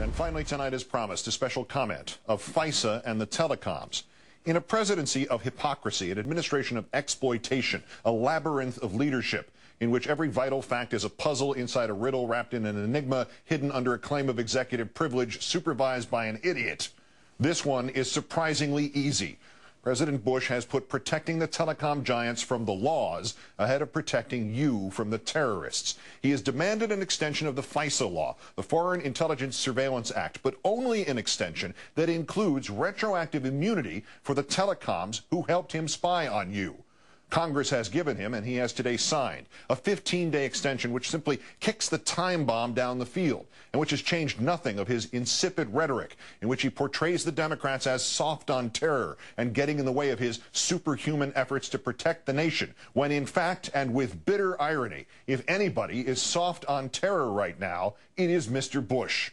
And finally tonight, as promised, a special comment of FISA and the telecoms. In a presidency of hypocrisy, an administration of exploitation, a labyrinth of leadership in which every vital fact is a puzzle inside a riddle wrapped in an enigma hidden under a claim of executive privilege supervised by an idiot, this one is surprisingly easy. President Bush has put protecting the telecom giants from the laws ahead of protecting you from the terrorists. He has demanded an extension of the FISA law, the Foreign Intelligence Surveillance Act, but only an extension that includes retroactive immunity for the telecoms who helped him spy on you. Congress has given him, and he has today signed, a 15-day extension which simply kicks the time bomb down the field, and which has changed nothing of his insipid rhetoric, in which he portrays the Democrats as soft on terror and getting in the way of his superhuman efforts to protect the nation, when in fact, and with bitter irony, if anybody is soft on terror right now, it is Mr. Bush.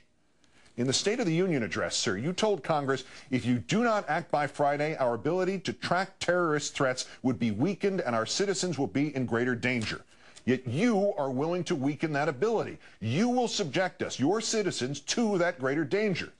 In the State of the Union address, sir, you told Congress, if you do not act by Friday, our ability to track terrorist threats would be weakened and our citizens will be in greater danger. Yet you are willing to weaken that ability. You will subject us, your citizens, to that greater danger.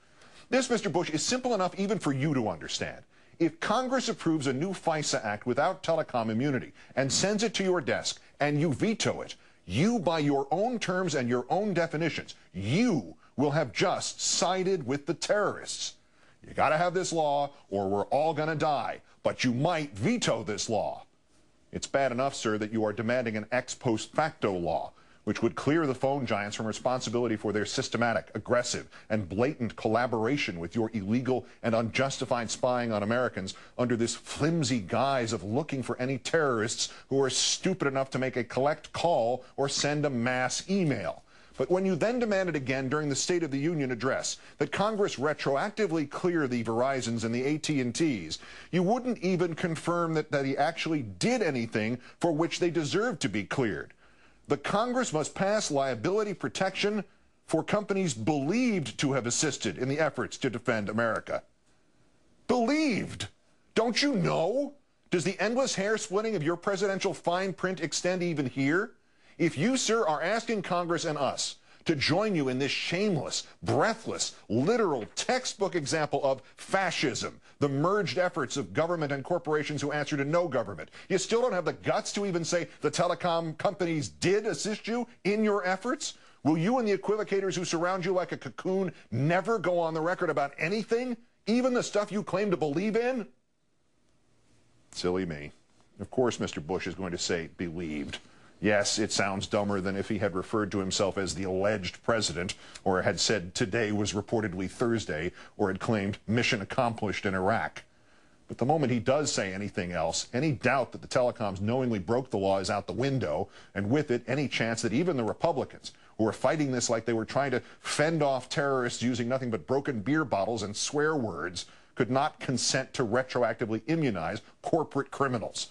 This, Mr. Bush, is simple enough even for you to understand. If Congress approves a new FISA Act without telecom immunity and sends it to your desk and you veto it, you, by your own terms and your own definitions, you will have just sided with the terrorists. You got to have this law or we're all going to die, but you might veto this law. It's bad enough, sir, that you are demanding an ex post facto law, which would clear the phone giants from responsibility for their systematic, aggressive, and blatant collaboration with your illegal and unjustified spying on Americans under this flimsy guise of looking for any terrorists who are stupid enough to make a collect call or send a mass email. But when you then demanded again during the State of the Union address that Congress retroactively clear the Verizons and the AT&Ts, you wouldn't even confirm that he actually did anything for which they deserved to be cleared. The Congress must pass liability protection for companies believed to have assisted in the efforts to defend America. Believed? Don't you know? Does the endless hair splitting of your presidential fine print extend even here? If you, sir, are asking Congress and us to join you in this shameless, breathless, literal, textbook example of fascism, the merged efforts of government and corporations who answer to no government, you still don't have the guts to even say the telecom companies did assist you in your efforts? Will you and the equivocators who surround you like a cocoon never go on the record about anything, even the stuff you claim to believe in? Silly me. Of course Mr. Bush is going to say believed. Yes, it sounds dumber than if he had referred to himself as the alleged president, or had said today was reportedly Thursday, or had claimed mission accomplished in Iraq. But the moment he does say anything else, any doubt that the telecoms knowingly broke the law is out the window, and with it, any chance that even the Republicans, who are fighting this like they were trying to fend off terrorists using nothing but broken beer bottles and swear words, could not consent to retroactively immunize corporate criminals.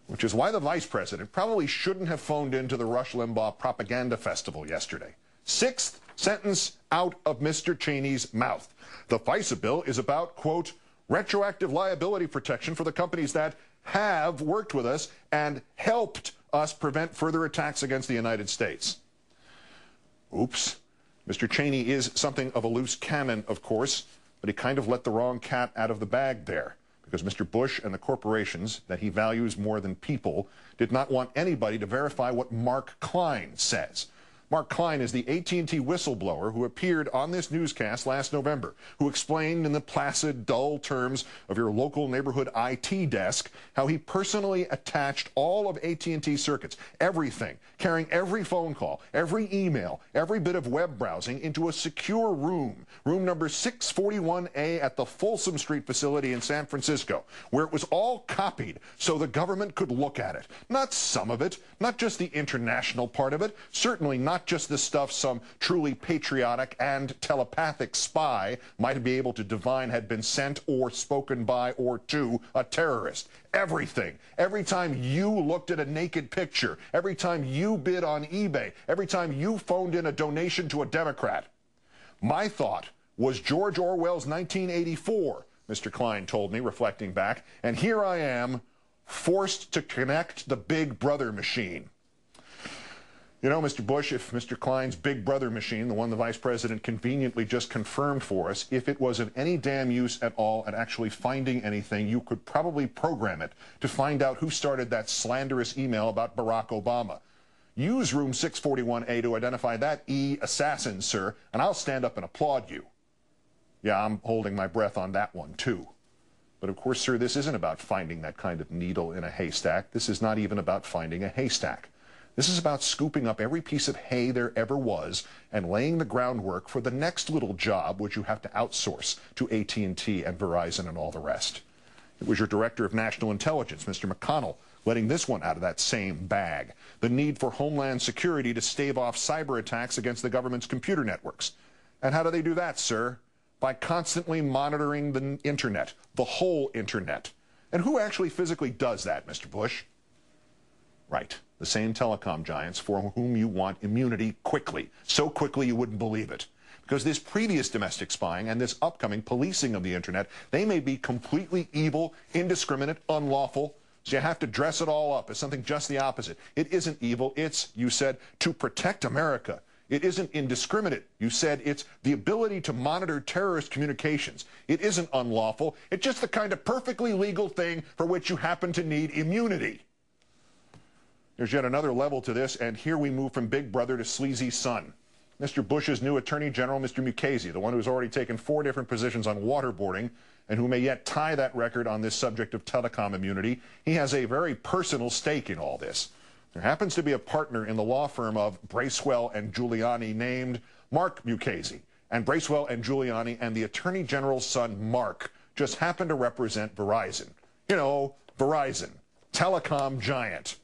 Which is why the vice president probably shouldn't have phoned into the Rush Limbaugh propaganda festival yesterday. Sixth sentence out of Mr. Cheney's mouth. The FISA bill is about, quote, retroactive liability protection for the companies that have worked with us and helped us prevent further attacks against the United States. Oops. Mr. Cheney is something of a loose cannon, of course, but he kind of let the wrong cat out of the bag there. Because Mr. Bush and the corporations that he values more than people did not want anybody to verify what Mark Klein says. Mark Klein is the AT&T whistleblower who appeared on this newscast last November, who explained in the placid, dull terms of your local neighborhood IT desk how he personally attached all of AT&T circuits, everything, carrying every phone call, every email, every bit of web browsing into a secure room, room number 641A at the Folsom Street facility in San Francisco, where it was all copied so the government could look at it. Not some of it, not just the international part of it, certainly not just the stuff some truly patriotic and telepathic spy might be able to divine had been sent or spoken by or to a terrorist. Everything. Every time you looked at a naked picture, every time you bid on eBay, every time you phoned in a donation to a Democrat. My thought was George Orwell's 1984, Mr. Klein told me, reflecting back, and here I am, forced to connect the Big Brother machine. You know, Mr. Bush, if Mr. Klein's Big Brother machine, the one the Vice President conveniently just confirmed for us, if it was of any damn use at all at actually finding anything, you could probably program it to find out who started that slanderous email about Barack Obama. Use room 641A to identify that assassin, sir, and I'll stand up and applaud you. Yeah, I'm holding my breath on that one, too. But of course, sir, this isn't about finding that kind of needle in a haystack. This is not even about finding a haystack. This is about scooping up every piece of hay there ever was and laying the groundwork for the next little job which you have to outsource to AT&T and Verizon and all the rest. It was your Director of National Intelligence, Mr. McConnell, letting this one out of that same bag. The need for Homeland Security to stave off cyber attacks against the government's computer networks. And how do they do that, sir? By constantly monitoring the internet, the whole internet. And who actually physically does that, Mr. Bush? Right, the same telecom giants for whom you want immunity quickly. So quickly you wouldn't believe it. Because this previous domestic spying and this upcoming policing of the internet, they may be completely evil, indiscriminate, unlawful. So you have to dress it all up as something just the opposite. It isn't evil, it's, you said, to protect America. It isn't indiscriminate. You said it's the ability to monitor terrorist communications. It isn't unlawful. It's just the kind of perfectly legal thing for which you happen to need immunity. There's yet another level to this, and here we move from Big Brother to Sleazy Son. Mr. Bush's new Attorney General, Mr. Mukasey, the one who's already taken 4 different positions on waterboarding and who may yet tie that record on this subject of telecom immunity, he has a very personal stake in all this. There happens to be a partner in the law firm of Bracewell and Giuliani named Mark Mukasey. And Bracewell and Giuliani and the Attorney General's son, Mark, just happen to represent Verizon. You know, Verizon, telecom giant.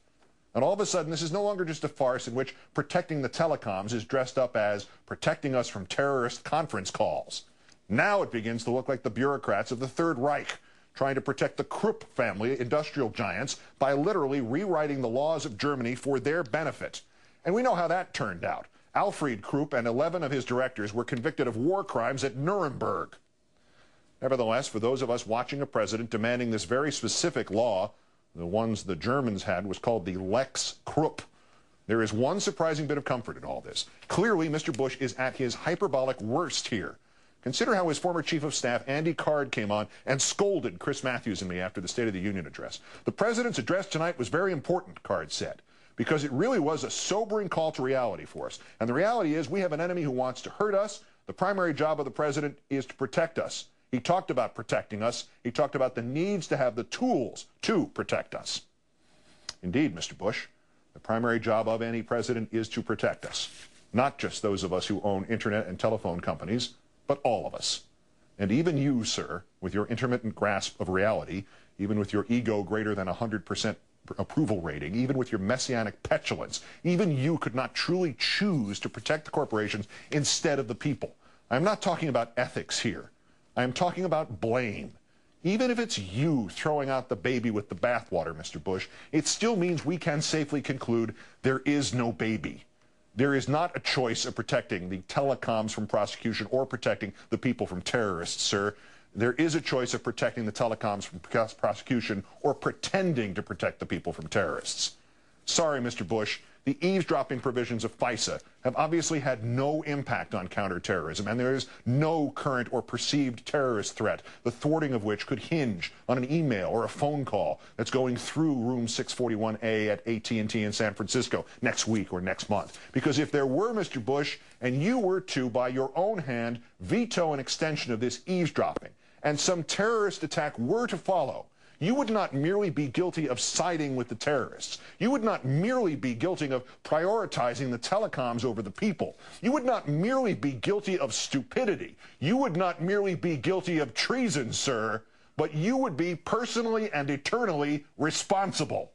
And all of a sudden, this is no longer just a farce in which protecting the telecoms is dressed up as protecting us from terrorist conference calls. Now it begins to look like the bureaucrats of the Third Reich, trying to protect the Krupp family, industrial giants, by literally rewriting the laws of Germany for their benefit. And we know how that turned out. Alfred Krupp and 11 of his directors were convicted of war crimes at Nuremberg. Nevertheless, for those of us watching a president demanding this very specific law, the ones the Germans had was called the Lex Krupp. There is one surprising bit of comfort in all this. Clearly, Mr. Bush is at his hyperbolic worst here. Consider how his former chief of staff, Andy Card, came on and scolded Chris Matthews and me after the State of the Union address. The president's address tonight was very important, Card said, because it really was a sobering call to reality for us. And the reality is we have an enemy who wants to hurt us. The primary job of the president is to protect us. He talked about protecting us. He talked about the needs to have the tools to protect us. Indeed, Mr. Bush, the primary job of any president is to protect us. Not just those of us who own internet and telephone companies, but all of us. And even you, sir, with your intermittent grasp of reality, even with your ego greater than 100% approval rating, even with your messianic petulance, even you could not truly choose to protect the corporations instead of the people. I'm not talking about ethics here. I am talking about blame. Even if it's you throwing out the baby with the bathwater, Mr. Bush, it still means we can safely conclude there is no baby. There is not a choice of protecting the telecoms from prosecution or protecting the people from terrorists, sir. There is a choice of protecting the telecoms from prosecution or pretending to protect the people from terrorists. Sorry, Mr. Bush, the eavesdropping provisions of FISA have obviously had no impact on counterterrorism, and there is no current or perceived terrorist threat, the thwarting of which could hinge on an email or a phone call that's going through room 641A at AT&T in San Francisco next week or next month. Because if there were, Mr. Bush, and you were to, by your own hand, veto an extension of this eavesdropping, and some terrorist attack were to follow, you would not merely be guilty of siding with the terrorists. You would not merely be guilty of prioritizing the telecoms over the people. You would not merely be guilty of stupidity. You would not merely be guilty of treason, sir, but you would be personally and eternally responsible.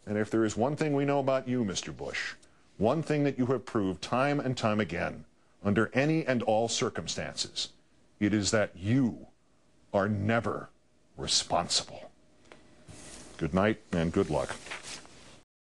And if there is one thing we know about you, Mr. Bush, one thing that you have proved time and time again, under any and all circumstances, it is that you are never responsible. Good night and good luck.